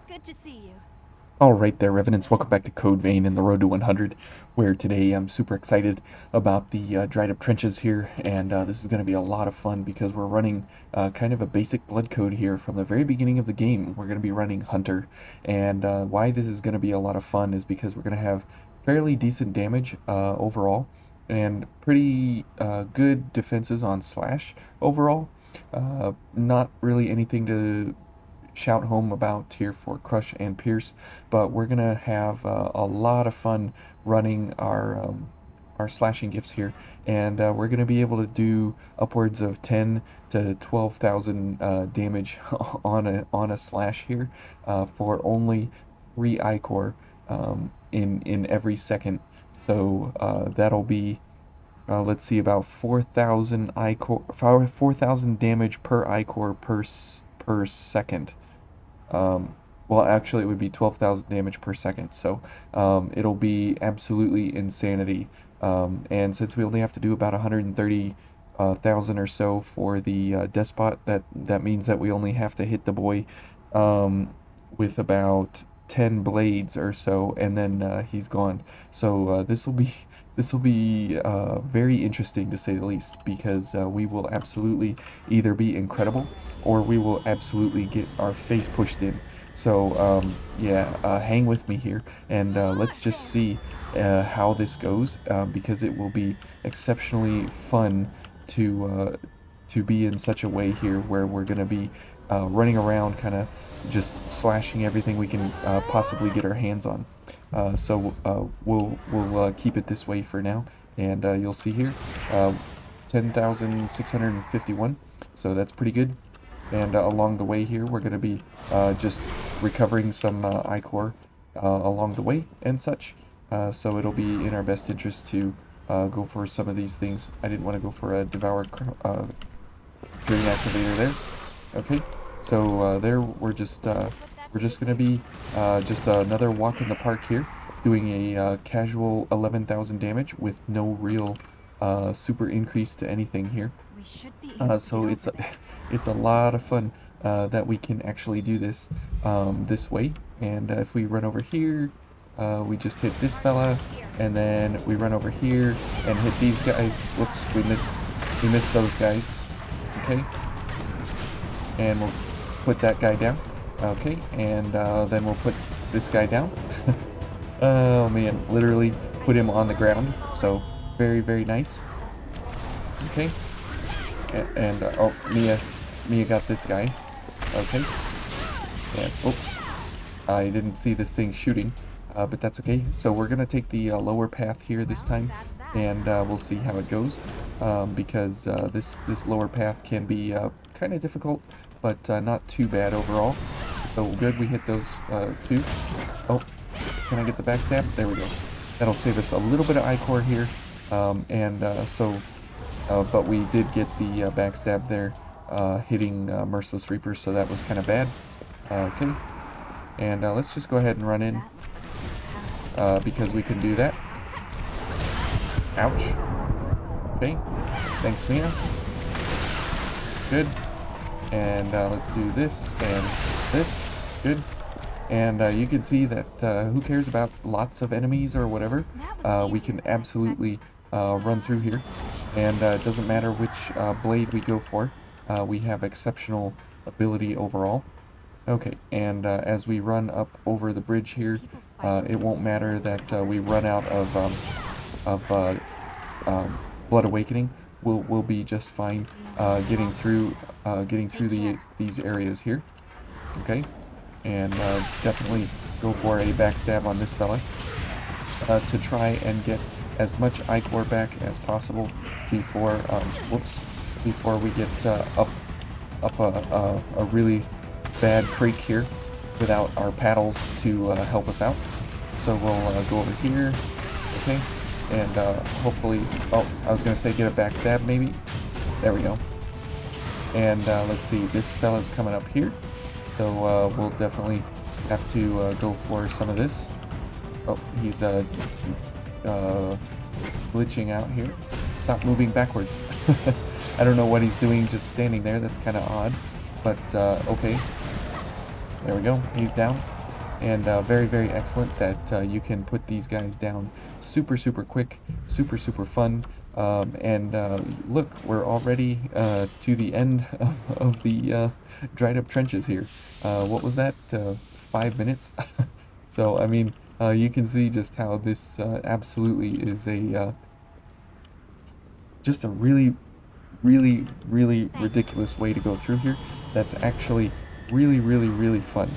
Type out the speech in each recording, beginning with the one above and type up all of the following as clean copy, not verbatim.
Good to see you. Alright there, Revenants, welcome back to Code Vein and the Road to 100, where today I'm super excited about the dried up trenches here, and this is going to be a lot of fun because we're running kind of a basic blood code here from the very beginning of the game. We're going to be running Hunter, and why this is going to be a lot of fun is because we're going to have fairly decent damage overall, and pretty good defenses on Slash overall. Not really anything to shout home about here for Crush and Pierce, but we're gonna have a lot of fun running our slashing gifts here, and we're gonna be able to do upwards of 10 to 12,000 damage on a slash here for only 3 in every second. So that'll be let's see, about 4,000 ichor, 4,000 damage per ichor per second. Um, well, actually, it would be 12,000 damage per second, so it'll be absolutely insanity. And since we only have to do about 130,000 or so for the Despot, that means that we only have to hit the boy um, with about 10 blades or so, and then he's gone. So this will be very interesting to say the least, because we will absolutely either be incredible or we will absolutely get our face pushed in. So yeah, hang with me here, and let's just see how this goes, because it will be exceptionally fun to be in such a way here where we're gonna be running around, kind of just slashing everything we can possibly get our hands on. So we'll keep it this way for now, and you'll see here, 10,651. So that's pretty good. And along the way here, we're going to be just recovering some ichor along the way and such. So it'll be in our best interest to go for some of these things. I didn't want to go for a Devour Drain Activator there. Okay, so there we're just going to be just another walk in the park here, doing a casual 11,000 damage with no real super increase to anything here. We should be able to get So it's over there. it's a lot of fun that we can actually do this this way. And if we run over here, we just hit this fella, and then we run over here and hit these guys. Whoops, we missed those guys. Okay, and we'll put that guy down. Okay, and then we'll put this guy down. Oh man, literally put him on the ground. So very nice. Okay, and oh, Mia got this guy. Okay, and oops, I didn't see this thing shooting, but that's okay. So we're gonna take the lower path here this Well, time, that's that. and we'll see how it goes, because this lower path can be kind of difficult, but not too bad overall. So good, we hit those two. Oh, can I get the backstab? There we go. That'll save us a little bit of ichor here, and but we did get the backstab there, hitting Merciless Reaper, so that was kind of bad. Okay, and let's just go ahead and run in, That was a fantastic. because we can do that. Ouch. Okay, thanks, Mia. Good. And let's do this and this. Good. And you can see that who cares about lots of enemies or whatever? That was We easier can than I absolutely expected. run through here. And it doesn't matter which blade we go for. We have exceptional ability overall. Okay, and as we run up over the bridge Do here, people fight over it won't things matter this that hard? we run out of Blood Awakening. We'll be just It fine seemed like a getting long time through ago. getting through Take care. these areas here. Okay, and definitely go for a backstab on this fella to try and get as much ichor back as possible before whoops, before we get up a really bad creek here without our paddles to help us out. So we'll go over here. Okay, and hopefully, oh, I was gonna say get a backstab maybe. There we go. And let's see, this fella's coming up here, so we'll definitely have to go for some of this. Oh, he's glitching out here. Stop moving backwards. I don't know what he's doing just standing there. That's kind of odd, but okay. There we go. He's down. and very, very excellent that you can put these guys down super, super quick, super, super fun. And look, we're already to the end of the dried up trenches here. What was that? 5 minutes? So, I mean, you can see just how this absolutely is a just a really, really, really Thanks. ridiculous way to go through here. That's actually really, really, really fun.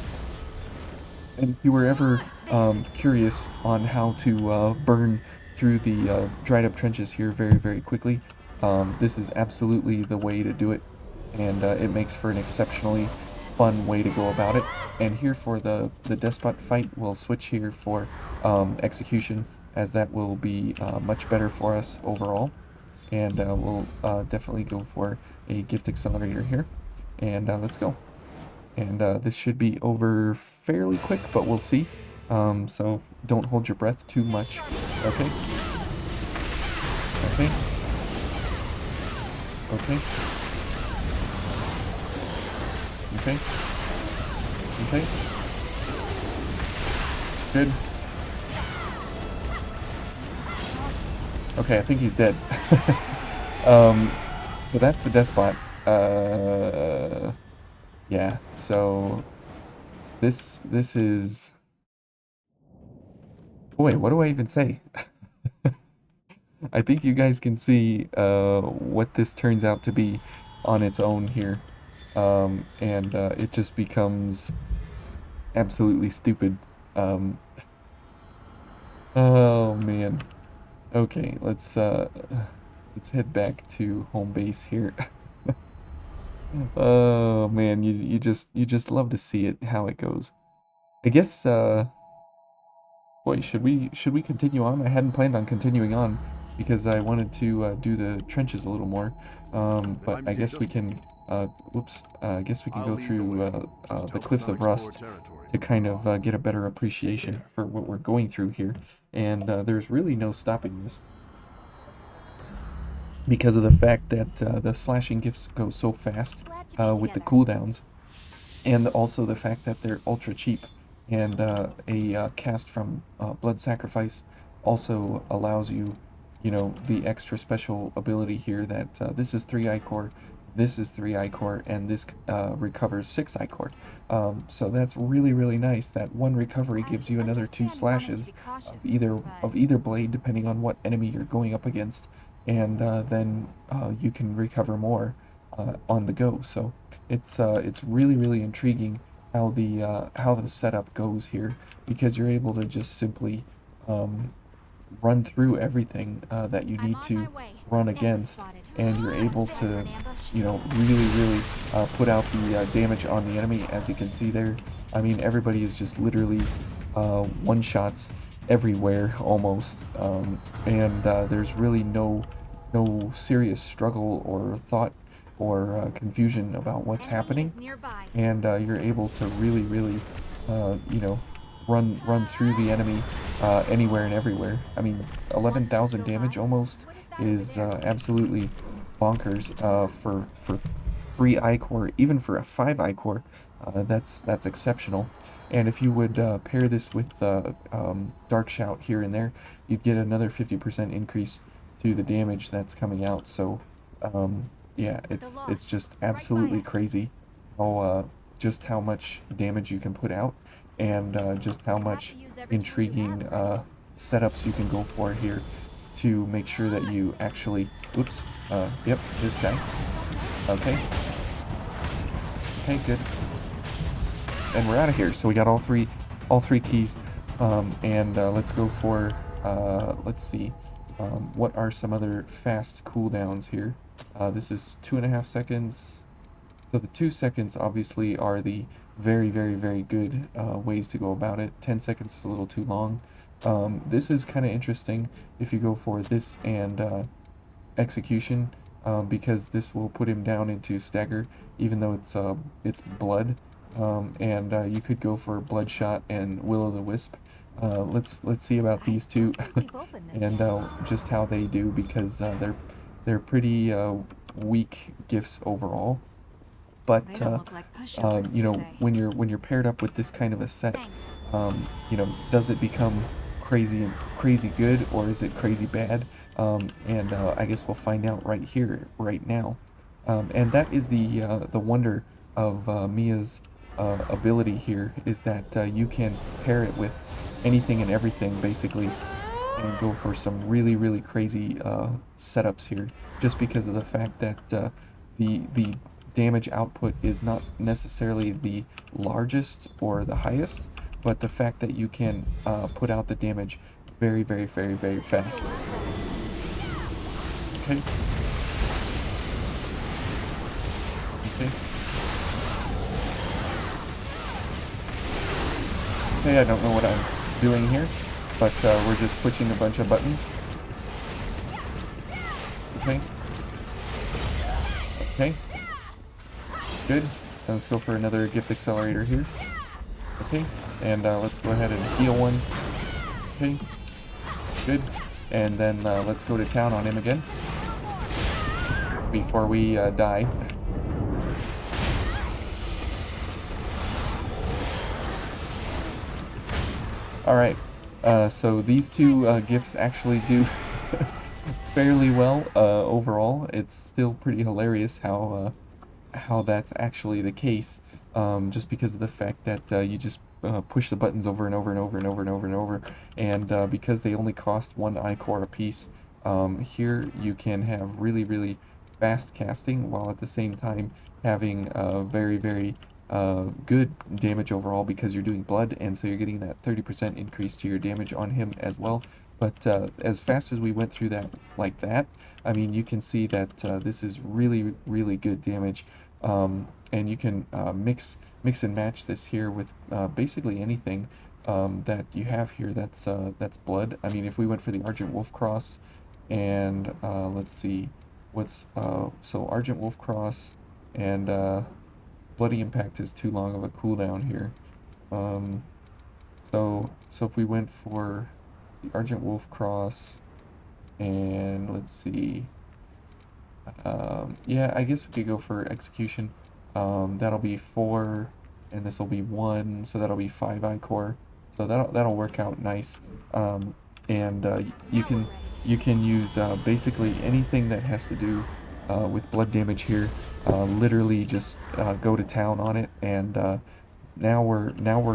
And if you were ever There. curious on how to burn through the dried up trenches here very, very quickly, this is absolutely the way to do it. And it makes for an exceptionally fun way to go about it. And here for the Despot fight, we'll switch here for execution, as that will be much better for us overall. And we'll definitely go for a gift accelerator here. And let's go. And this should be over fairly quick, but we'll see. So don't hold your breath too much. Okay, okay, okay, okay, okay. Good. Okay, I think he's dead. um, so that's the Despot. Yeah. So this is. Oh, wait, what do I even say? I think you guys can see what this turns out to be on its own here. And it just becomes absolutely stupid. Um, oh man. Okay, let's head back to home base here. Oh man, you just love to see it how it goes. I guess boy, should we continue on? I hadn't planned on continuing on because I wanted to do the trenches a little more. But I guess we can whoops, I guess we can I'll go lead the through way. Just the hope it's Cliffs of unexplored Rust territory. to kind of get a better Take appreciation care. for what we're going through here. And there's really no stopping this because of the fact that the slashing gifts go so fast Glad to be with the together. cooldowns, and also the fact that they're ultra cheap. And a cast from Blood Sacrifice also allows you, the extra special ability here that this is 3 Ichor, this is 3 Ichor, and this recovers 6 Ichor. So that's really, really nice that one recovery I gives you another 2 understand wanting to slashes be cautious, either but of either blade, depending on what enemy you're going up against, and then you can recover more on the go. So it's really, really intriguing how the setup goes here, because you're able to just simply um, run through everything that you I'm need on my to way. run Enemy against, spotted. and you're able Prepare for to an ambush. really, really put out the damage on the enemy, as you can see there. I mean, everybody is just literally one shots everywhere almost, and there's really no serious struggle or thought or confusion about what's Enemy happening, is nearby. and you're able to really, really, you know, run through the enemy anywhere and everywhere. I mean, Want to just 11,000 go damage by? almost What is that over is there? absolutely bonkers for 3 Ichor, even for a 5 Ichor. That's exceptional. And if you would pair this with Dark Shout here and there, you'd get another 50% increase to the damage that's coming out. So yeah, The it's lost. just Right by absolutely us. crazy how just how much damage you can put out, and just how Gonna have much to use every tool you have, intriguing friend. setups you can go for here to make sure that you actually, oops, yep, this guy. Okay, okay, good. And we're out of here. So we got all three keys. And let's go for let's see. What are some other fast cooldowns here? This is 2.5 seconds. So the 2 seconds obviously are the very, very, very good ways to go about it. 10 seconds is a little too long. This is kind of interesting if you go for this and execution, because this will put him down into stagger, even though it's blood. And you could go for Bloodshot and Will o' the Wisp. Let's see about I these two, don't think we've opened this and yet. just how they do, because they're pretty weak gifts overall. They But don't look like pushovers, do they? when you're paired up with this kind of a set, Thanks. you know, does it become crazy good, or is it crazy bad? And I guess we'll find out right here, right now. And that is the wonder of Mia's ability here, is that you can pair it with anything and everything basically, and go for some really crazy setups here, just because of the fact that the damage output is not necessarily the largest or the highest, but the fact that you can put out the damage very fast. Okay. Okay. Okay, I don't know what I'm doing here, but we're just pushing a bunch of buttons. Okay. Okay. Good. Now let's go for another gift accelerator here. Okay. And let's go ahead and heal one. Okay. Good. And then let's go to town on him again before we die. Alright, so these two gifts actually do fairly well overall. It's still pretty hilarious how that's actually the case, just because of the fact that you just push the buttons over and over and over and over and over and over, and because they only cost one iCore apiece, here you can have really fast casting, while at the same time having very good damage overall, because you're doing blood, and so you're getting that 30% increase to your damage on him as well. But as fast as we went through that like that, I mean, you can see that this is really good damage. And you can mix and match this here with basically anything that you have here that's blood. I mean, if we went for the Argent Wolf Cross, and let's see, what's so Argent Wolf Cross and Bloody Impact is too long of a cooldown here. So if we went for the Argent Wolf Cross, and let's see, yeah, I guess we could go for Execution. That'll be 4, and this will be 1, so that'll be 5 iCore. So that'll work out nice. And you can use basically anything that has to do with blood damage here. Literally just go to town on it, and now we're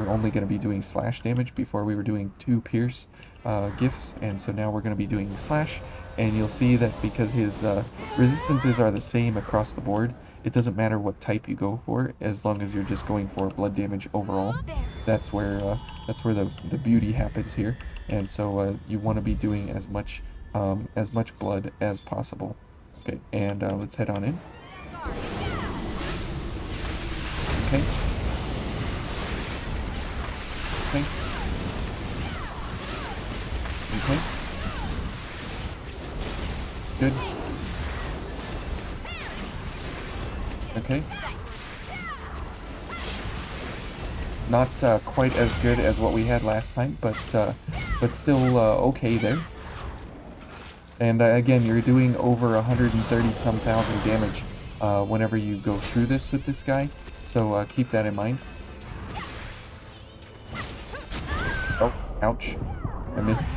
only going to be doing slash damage. Before we were doing 2 pierce gifts, and so now we're going to be doing slash. And you'll see that because his resistances are the same across the board, it doesn't matter what type you go for, as long as you're just going for blood damage overall. That's where the beauty happens here. And so you want to be doing as much blood as possible. Okay, and let's head on in. Okay. Okay. Okay. Good. Okay. Not quite as good as what we had last time, but still okay there. And again, you're doing over 130 some thousand damage whenever you go through this with this guy, so keep that in mind. Oh, ouch. I missed.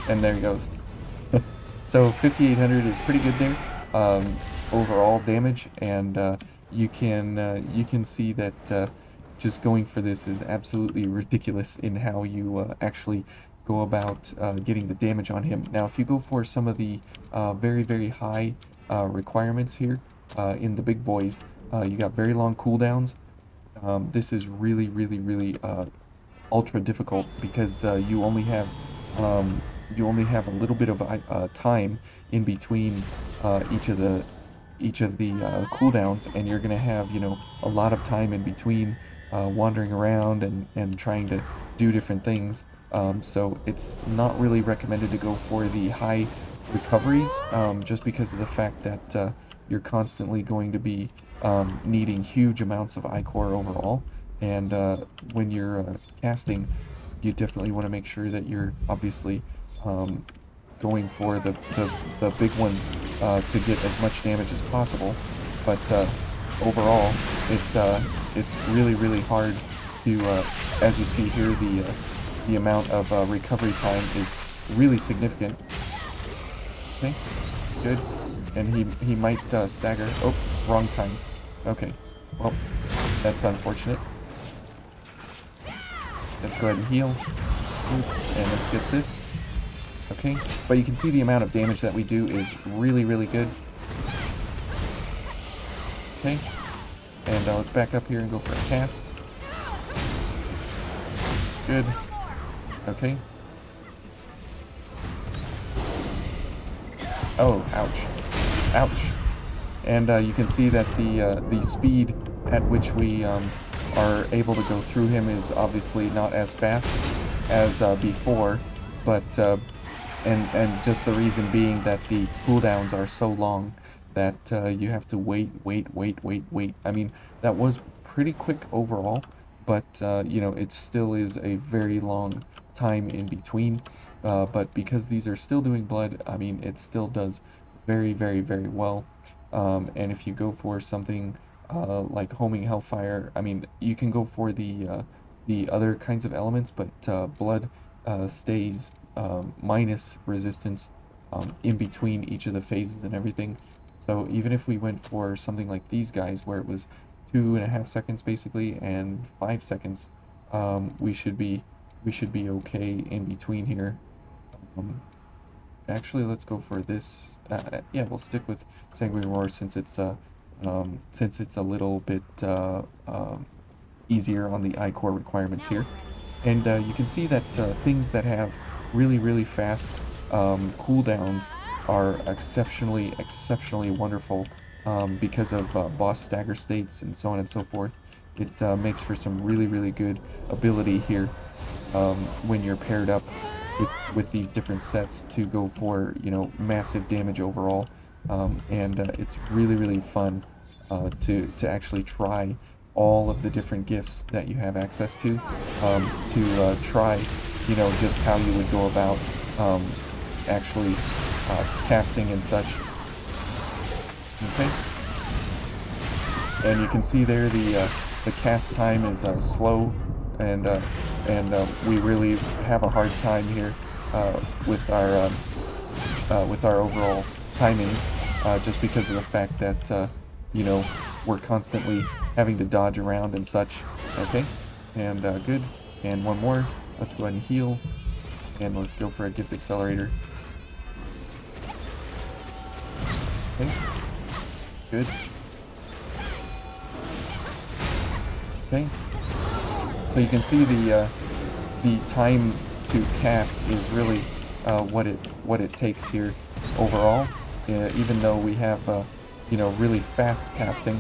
And there he goes. So 5,800 is pretty good there, overall damage, and you can see that just going for this is absolutely ridiculous in how you actually go about getting the damage on him. Now, if you go for some of the very high requirements here in the big boys, you got very long cooldowns. This is really ultra difficult, because you only have a little bit of time in between each of the cooldowns, and you're gonna have, you know, a lot of time in between wandering around and trying to do different things. So it's not really recommended to go for the high recoveries, just because of the fact that you're constantly going to be needing huge amounts of iCore overall. And when you're casting, you definitely want to make sure that you're obviously going for the big ones to get as much damage as possible. But overall, it's really, really hard to, as you see here, the amount of recovery time is really significant. Okay, good. And he might stagger. Oh, wrong time. Okay, well, that's unfortunate. Let's go ahead and heal. Good. And let's get this. Okay, but you can see the amount of damage that we do is really, really good. Okay, and let's back up here and go for a cast. Good. Okay. Oh, ouch. Ouch. And you can see that the speed at which we are able to go through him is obviously not as fast as before, but and just the reason being that the cooldowns are so long that you have to wait. I mean, that was pretty quick overall, but you know, it still is a very long time in between. But because these are still doing blood, I mean, it still does very, very, very well. And if you go for something like homing hellfire, I mean, you can go for the other kinds of elements, but blood stays minus resistance in between each of the phases and everything. So even if we went for something like these guys, where it was 2.5 seconds basically and 5 seconds, we should be okay in between here. Actually, let's go for this. Yeah, we'll stick with Sanguine Roar since it's a little bit easier on the I-core requirements here. And you can see that things that have really, really fast cooldowns are exceptionally wonderful because of boss stagger states and so on and so forth. It makes for some really, really good ability here when you're paired up with these different sets to go for, you know, massive damage overall. And it's really, really fun to actually try all of the different gifts that you have access to try, you know, just how you would go about actually casting and such. Okay, and you can see there the cast time is slow, and we really have a hard time here with our overall timings, just because of the fact that you know, we're constantly having to dodge around and such. Okay, and good. And one more. Let's go ahead and heal, and let's go for a gift accelerator. Okay, good. Okay, so you can see the time to cast is really what it takes here overall. Even though we have you know, really fast casting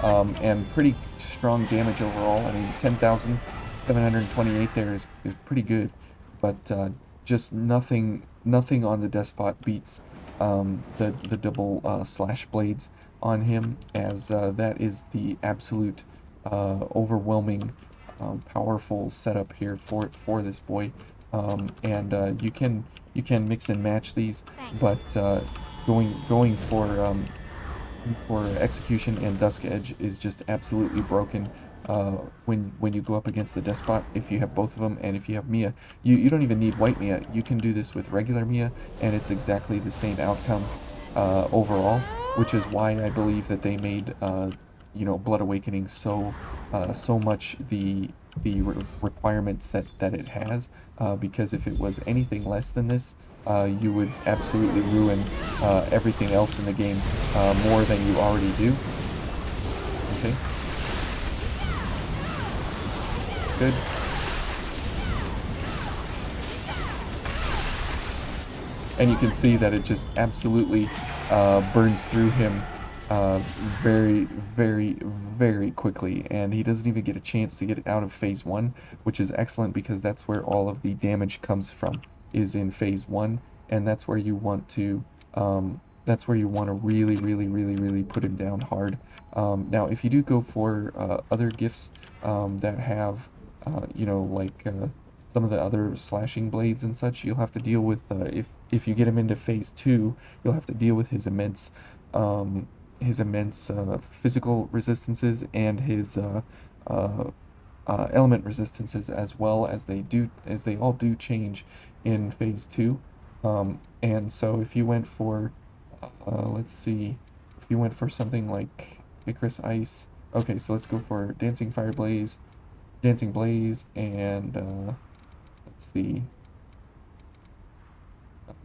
and pretty strong damage overall. I mean, 10,728 there is pretty good, but just nothing on the Despot beats the double slash blades on him, as that is the absolute overwhelming powerful setup here for this boy. And you can mix and match these, but going for execution and dusk edge is just absolutely broken when you go up against the Despot. If you have both of them, and if you have Mia, you don't even need white Mia. You can do this with regular Mia, and it's exactly the same outcome overall, which is why I believe that they made you know, Blood Awakening so much the requirement set that it has, because if it was anything less than this, you would absolutely ruin everything else in the game more than you already do. Okay. Good. And you can see that it just absolutely burns through him very, very quickly, and he doesn't even get a chance to get out of phase 1, which is excellent because that's where all of the damage comes from, is in phase 1, and that's where you want to really put him down hard. Now, if you do go for other gifts that have you know, like some of the other slashing blades and such, you'll have to deal with if you get him into phase 2, you'll have to deal with his immense his immense physical resistances and his uh, element resistances, as well as they all do change in phase two. And so if you went for let's see, if you went for something like Icarus Ice, okay, so let's go for Dancing Blaze, and let's see.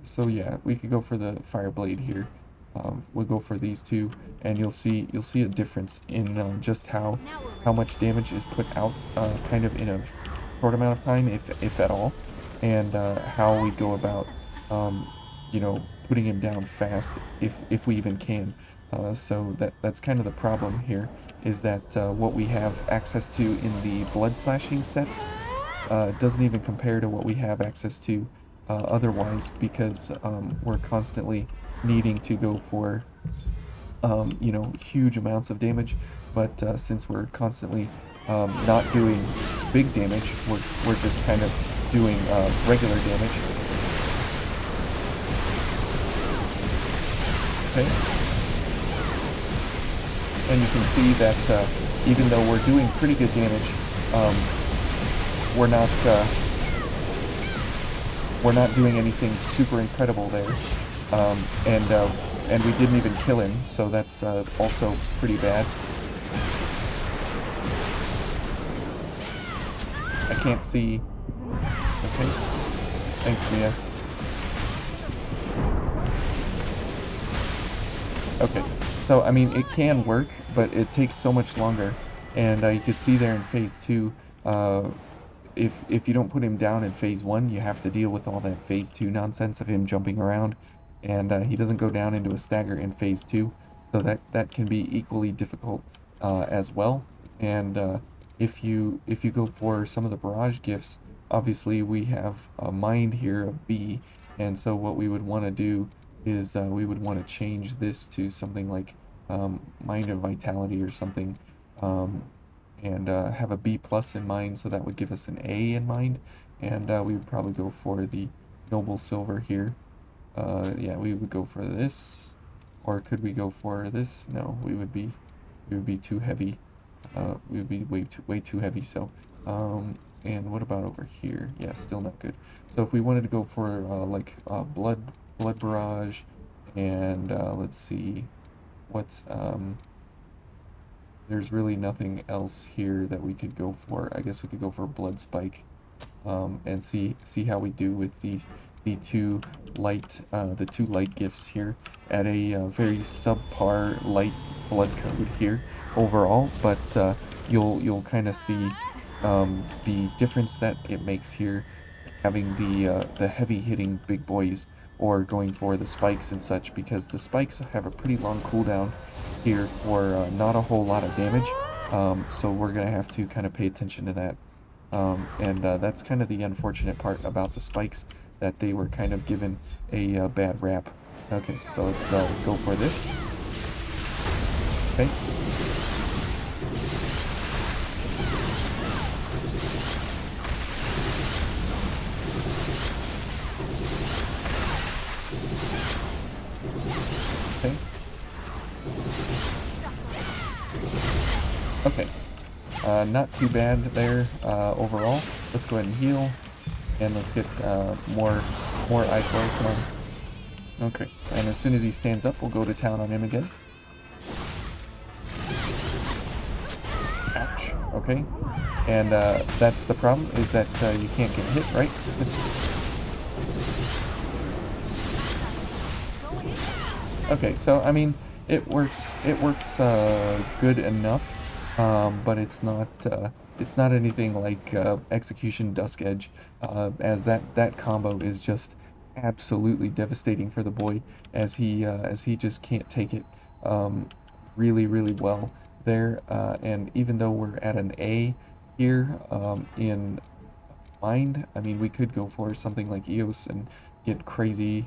So yeah, we could go for the Fire Blade here. We'll go for these two, and you'll see a difference in just how much damage is put out, kind of in a short amount of time, if at all, and how we go about, um, putting him down fast, if we even can. So that's kind of the problem here, is that what we have access to in the blood slashing sets doesn't even compare to what we have access to otherwise, because we're constantly needing to go for huge amounts of damage. But since we're constantly not doing big damage, we're just kind of doing regular damage. Okay. And you can see that even though we're doing pretty good damage, we're not doing anything super incredible there, and we didn't even kill him, so that's also pretty bad. I can't see. Okay, thanks, Mia. Okay, so I mean, it can work, but it takes so much longer, and you can see there in phase two, if you don't put him down in phase one, you have to deal with all that phase two nonsense of him jumping around, and he doesn't go down into a stagger in phase two, so that can be equally difficult as well. And if you go for some of the barrage gifts, obviously we have a mind here of B, and so what we would want to do is we would want to change this to something like Mind of Vitality or something. Um, and have a B plus in mind, so that would give us an A in mind, and we would probably go for the Noble Silver here. Yeah, we would go for this, or could we go for this? No, we would be too heavy. We would be way too heavy. So, and what about over here? Yeah, still not good. So if we wanted to go for like blood barrage, and let's see, what's there's really nothing else here that we could go for. I guess we could go for Blood Spike, and see how we do with the two light gifts here at a very subpar light blood code here overall. But you'll kind of see the difference that it makes here, having the heavy hitting big boys or going for the spikes and such, because the spikes have a pretty long cooldown here for not a whole lot of damage, so we're gonna have to kind of pay attention to that, and that's kind of the unfortunate part about the spikes, that they were kind of given a bad rap. Okay, so let's go for this. Okay. Okay. Not too bad there overall. Let's go ahead and heal, and let's get more ichor. Come on. Okay. And as soon as he stands up, we'll go to town on him again. Ouch. Okay. And that's the problem, is that you can't get hit, right? Okay, so I mean, it works good enough, but it's not anything like Execution Dusk Edge, as that combo is just absolutely devastating for the boy, as he just can't take it really well there, and even though we're at an A here in mind, I mean, we could go for something like EOS and get crazy,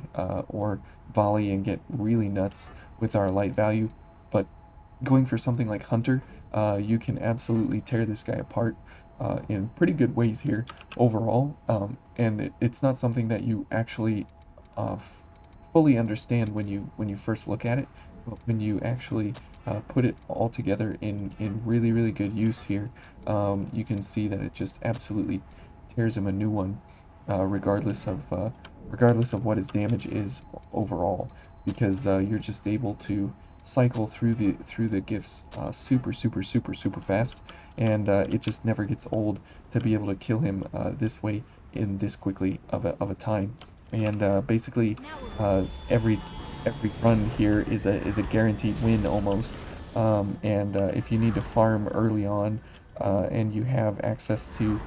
or volley and get really nuts with our light value, but going for something like Hunter, you can absolutely tear this guy apart in pretty good ways here overall, and it's not something that you actually fully understand when you first look at it, but when you actually put it all together in really, really good use here, you can see that it just absolutely tears him a new one, regardless of what his damage is overall, because you're just able to cycle through the gifts super, super, super, super fast, and it just never gets old to be able to kill him this way in this quickly of a time. And basically, every run here is a guaranteed win almost. And if you need to farm early on, and you have access to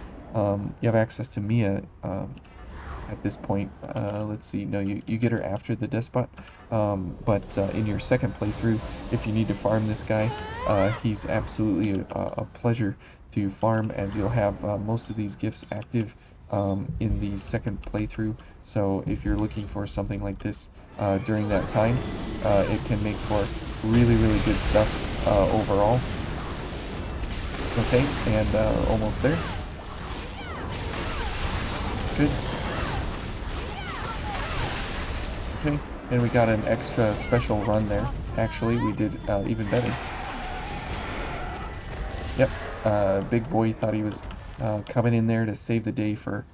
Mia at this point. Let's see, no, you get her after the Despot, but in your second playthrough, if you need to farm this guy, he's absolutely a pleasure to farm, as you'll have most of these gifts active in the second playthrough. So if you're looking for something like this during that time, it can make for really, really good stuff overall. Okay, and almost there. Good. Okay, and we got an extra special run there. Actually, we did even better. Yep, Big Boy thought he was coming in there to save the day for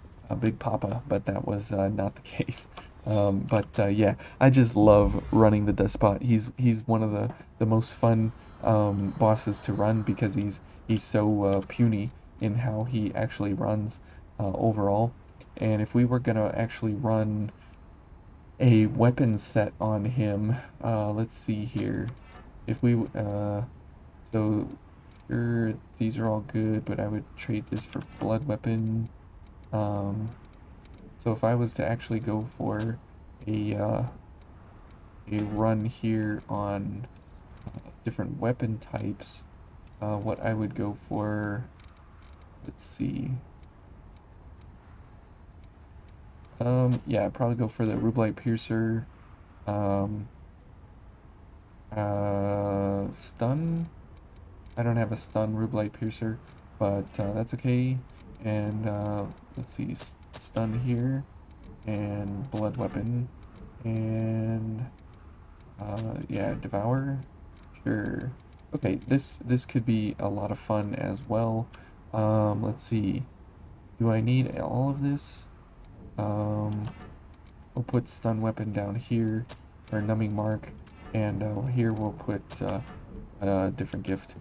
Big Papa, but that was not the case. But yeah, I just love running the Despot. He's one of the most fun bosses to run, because he's so puny in how he actually runs overall. And if we were gonna actually run a weapon set on him, let's see here. If we so sure, these are all good, but I would trade this for blood weapon. So if I was to actually go for a run here on different weapon types, what I would go for, let's see. Yeah, I'd probably go for the Rublite Piercer. Stun. I don't have a stun Rublite Piercer, but that's okay. And let's see, stun here, and blood weapon, and yeah, devour. Sure. Okay, this could be a lot of fun as well. Let's see. Do I need all of this? We'll put stun weapon down here, or numbing mark, and here we'll put a different gift.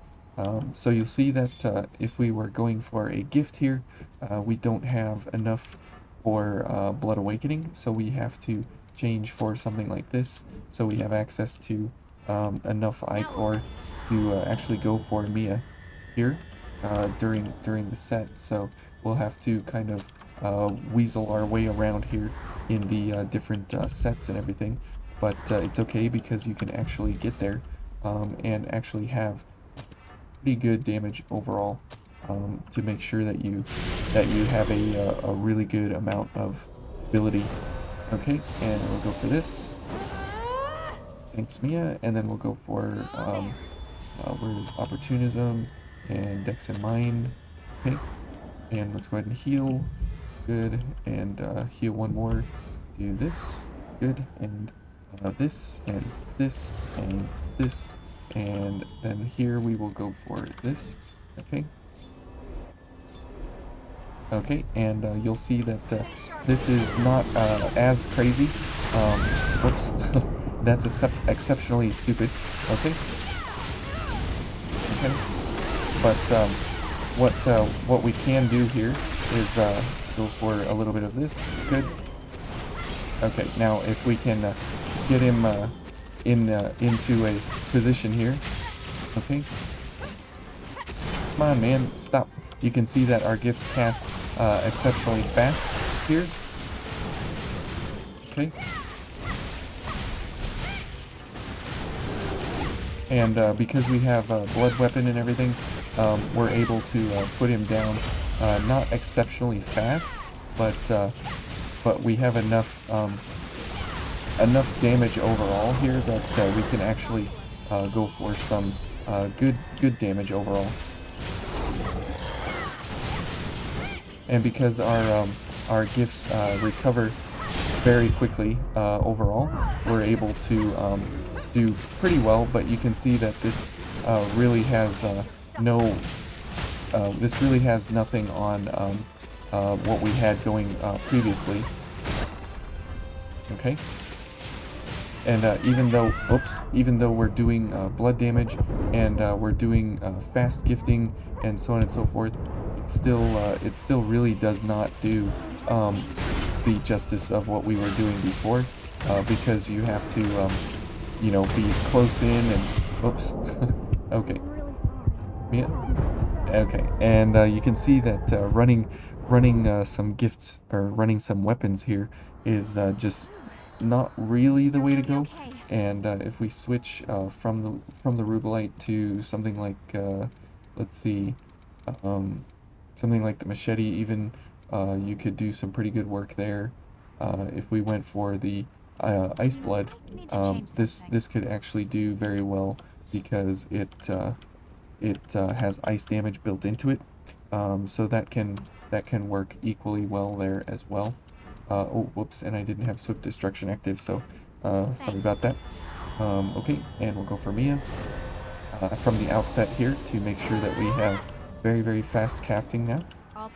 So you'll see that if we were going for a gift here, we don't have enough for Blood Awakening, so we have to change for something like this, so we have access to enough Ichor to actually go for Mia here during the set. So we'll have to kind of weasel our way around here in the different sets and everything, but it's okay, because you can actually get there and actually have pretty good damage overall, to make sure that you have a really good amount of ability. Okay, and we'll go for this. Thanks, Mia, and then we'll go for where's Opportunism and Dex and Mind. Okay, and let's go ahead and heal. Good, and heal one more. Do this. Good, and this, and this, and this, and then here we will go for this. Okay. Okay, and you'll see that this is not as crazy. Whoops, that's exceptionally stupid. Okay. Okay, but what we can do here is go for a little bit of this. Good. Okay, now if we can get him into a position here. Okay. Come on, man, stop. You can see that our gifts cast exceptionally fast here. Okay. And because we have blood weapon and everything, we're able to put him down not exceptionally fast, but we have enough damage overall here that we can actually go for some good damage overall. And because our gifts recover very quickly overall, we're able to do pretty well, but you can see that this really has no, this really has nothing on what we had going previously. Okay. And even though we're doing blood damage and we're doing fast gifting and so on and so forth, it still really does not do the justice of what we were doing before, because you have to, you know, be close in and, oops, okay, yeah, okay, and you can see that running some gifts or running some weapons here is just not really the way to go. And if we switch from the Rubelite to something like let's see, um, something like the machete, even you could do some pretty good work there. If we went for the ice blood, this could actually do very well because it has ice damage built into it, so that can work equally well there as well. Oh, whoops, and I didn't have Swift Destruction active, so sorry about that. Okay, and we'll go for Mia from the outset here to make sure that we have very, very fast casting now.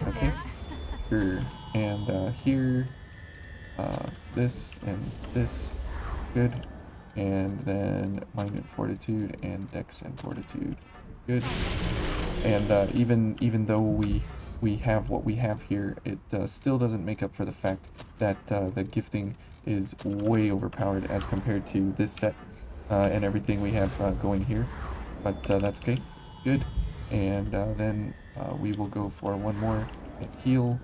Okay, here, and here, this and this, good, and then Mind and Fortitude and Dex and Fortitude, good. And even though we have what we have here, it still doesn't make up for the fact that the gifting is way overpowered as compared to this set and everything we have going here. But that's okay. Good. And then we will go for one more and heal,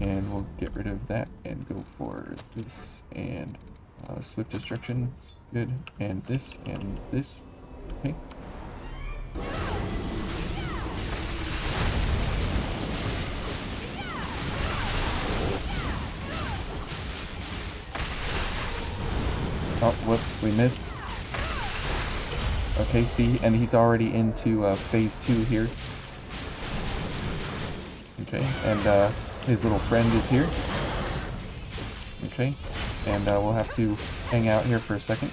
and we'll get rid of that and go for this and Swift Destruction. Good. And this and this. Okay. Oh, whoops, we missed. Okay, see, and he's already into phase 2 here. Okay, and his little friend is here. Okay, and we'll have to hang out here for a second.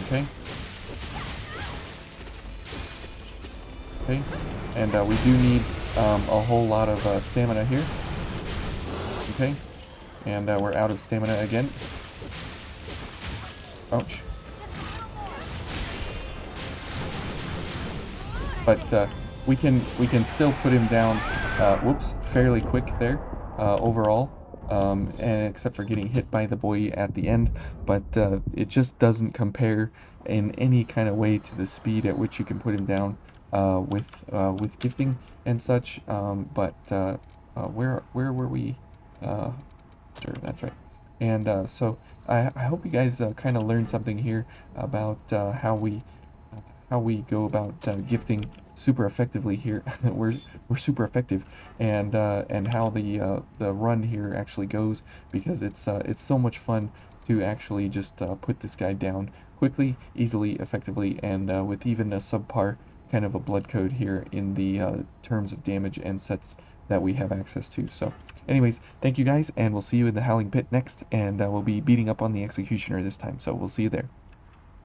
Okay. Okay, and we do need a whole lot of stamina here. Okay, and we're out of stamina again. Ouch. But we can still put him down, whoops, fairly quick there, overall, and except for getting hit by the boy at the end. But it just doesn't compare in any kind of way to the speed at which you can put him down with gifting and such. But where were we? Sure, that's right. And so I hope you guys kind of learned something here about how we go about gifting super effectively here. we're super effective, and how the run here actually goes, because it's so much fun to actually just put this guy down quickly, easily, effectively, and with even a subpar kind of a blood code here in the terms of damage and sets that we have access to. So anyways, thank you guys, and we'll see you in the Howling Pit next, and we'll be beating up on the Executioner this time, so we'll see you there.